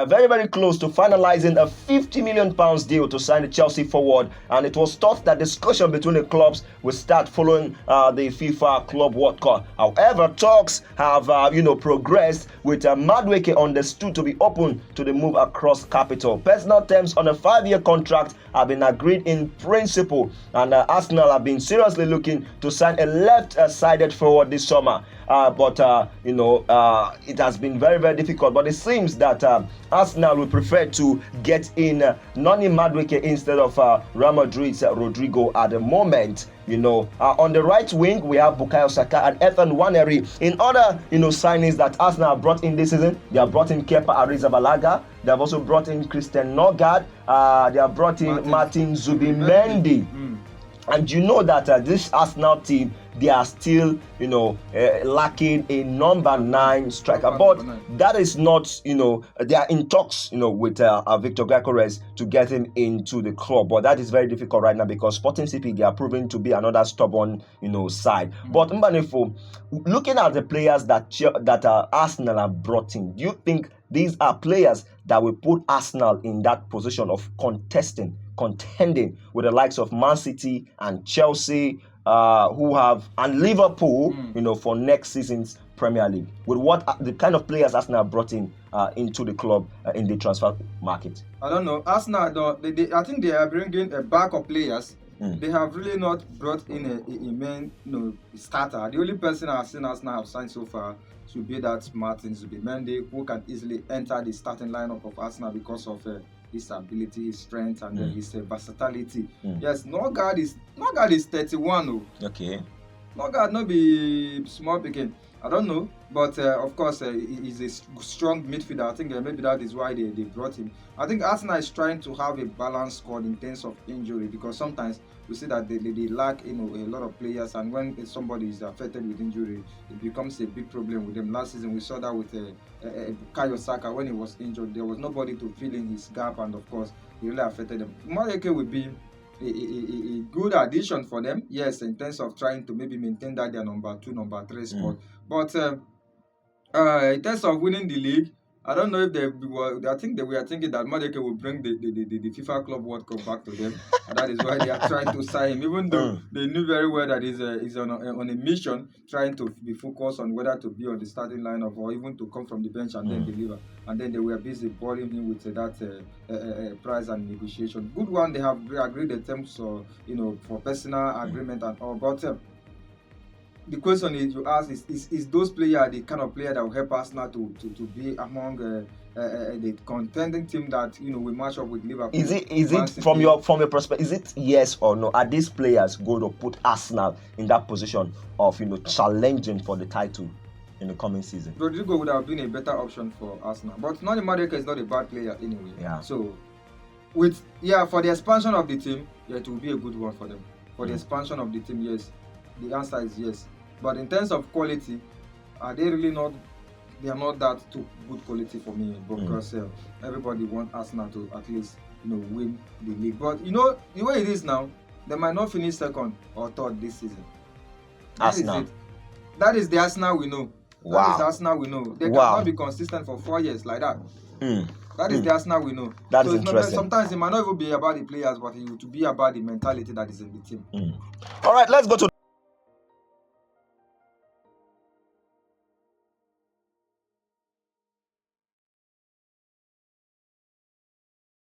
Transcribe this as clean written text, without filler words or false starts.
very, very close to finalizing a £50 million deal to sign the Chelsea forward, and it was thought that discussion between the clubs will start following the FIFA Club World Cup. However, talks have progressed, with Madueke understood to be open to the move across capital. Personal terms on a 5-year contract have been agreed in principle, and Arsenal have been seriously looking to sign a left-sided forward this summer. But it has been very, very difficult. But it seems that Arsenal will prefer to get in Noni Madueke instead of Real Madrid's Rodrigo at the moment. On the right wing, we have Bukayo Saka and Ethan Nwaneri. In other, signings that Arsenal have brought in this season, they have brought in Kepa Arrizabalaga. They have also brought in Christian Nogard. They have brought in Martin Zubimendi. And you know that this Arsenal team, they are still, lacking a number 9 striker. But that is not, they are in talks, with Victor Gyökeres to get him into the club. But that is very difficult right now because Sporting CP, they are proving to be another stubborn, side. But Mbanefo, looking at the players that Arsenal have brought in, do you think these are players that will put Arsenal in that position of contending with the likes of Man City and Chelsea, and Liverpool, for next season's Premier League, with the kind of players Arsenal brought in into the club in the transfer market? I don't know. Arsenal, I think they are bringing a bag of players. They have really not brought in a main, starter. The only person I've seen Arsenal have signed so far should be that Martin Zubimendi, who can easily enter the starting lineup of Arsenal because of his ability, his strength, and his versatility. Yes, Nogard is 31. Okay. Nogard not be small picking. I don't know, but of course he's a strong midfielder. I think maybe that is why they brought him. I think Arsenal is trying to have a balanced squad in terms of injury, because sometimes we see that they lack a lot of players, and when somebody is affected with injury, it becomes a big problem with them. Last season we saw that with Bukayo Saka. When he was injured, there was nobody to fill in his gap, and of course it really affected them. Madueke will be a good addition for them, yes, in terms of trying to maybe maintain that their number 2, number 3 spot. But in terms of winning the league, I don't know if I think they were thinking that Madueke will bring the FIFA Club World Cup back to them, and that is why they are trying to sign him, even though they knew very well that he's on a mission, trying to be focused on whether to be on the starting lineup or even to come from the bench and then deliver. And then they were busy balling him with that price and negotiation. Good one, they have agreed the terms for personal agreement and all. But the question is, you ask, is those players the kind of player that will help Arsenal to be among the contending team that will match up with Liverpool? Is it from your perspective? Is it yes or no? Are these players going to put Arsenal in that position of challenging for the title in the coming season? Rodrigo would have been a better option for Arsenal, but Noni Madueke is not a bad player anyway. Yeah. So for the expansion of the team, it will be a good one for them. For the expansion of the team, yes. The answer is yes. But in terms of quality, are they really not? They are not that too good quality for me, because everybody wants Arsenal to at least win the league. But the way it is now, they might not finish second or third this season. Arsenal. That is the Arsenal we know. Wow. That is the Arsenal we know. They cannot be consistent for 4 years like that. That is the Arsenal we know. That is interesting. Sometimes it might not even be about the players, but it will be about the mentality that is in the team. All right, let's go to